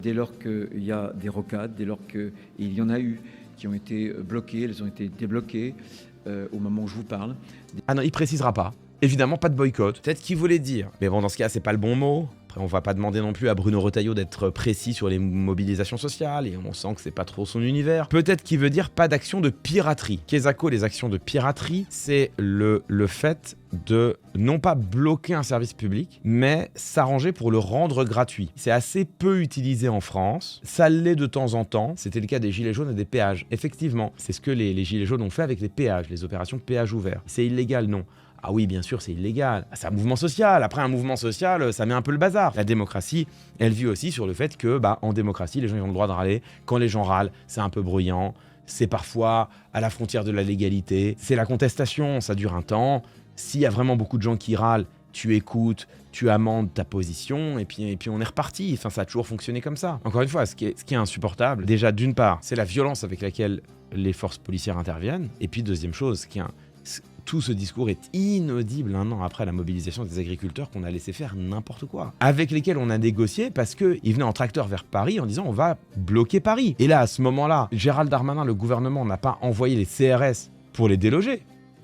Dès lors qu'il y a des rocades, dès lors qu'il y en a eu qui ont été bloquées, elles ont été débloquées au moment où je vous parle. Ah non, il précisera pas. Évidemment, pas de boycott. Peut-être qu'il voulait dire. Mais bon, dans ce cas, c'est pas le bon mot. Après, on va pas demander non plus à Bruno Retailleau d'être précis sur les mobilisations sociales, et on sent que c'est pas trop son univers. Peut-être qu'il veut dire pas d'action de piraterie. Kesako, les actions de piraterie, c'est le fait de non pas bloquer un service public, mais s'arranger pour le rendre gratuit. C'est assez peu utilisé en France, ça l'est de temps en temps, c'était le cas des gilets jaunes et des péages. Effectivement, c'est ce que les gilets jaunes ont fait avec les péages, les opérations péage ouvert. C'est illégal, non. Ah oui, bien sûr, c'est illégal. C'est un mouvement social. Après, un mouvement social, ça met un peu le bazar. La démocratie, elle vit aussi sur le fait que, en démocratie, les gens ont le droit de râler. Quand les gens râlent, c'est un peu bruyant. C'est parfois à la frontière de la légalité. C'est la contestation, ça dure un temps. S'il y a vraiment beaucoup de gens qui râlent, tu écoutes, tu amendes ta position, et puis on est reparti. Enfin, ça a toujours fonctionné comme ça. Encore une fois, ce qui est insupportable, déjà, d'une part, c'est la violence avec laquelle les forces policières interviennent. Et puis, deuxième chose, tout ce discours est inaudible un an après la mobilisation des agriculteurs qu'on a laissé faire n'importe quoi. Avec lesquels on a négocié parce qu'ils venaient en tracteur vers Paris en disant on va bloquer Paris. Et là, à ce moment-là, Gérald Darmanin, le gouvernement, n'a pas envoyé les CRS pour les déloger.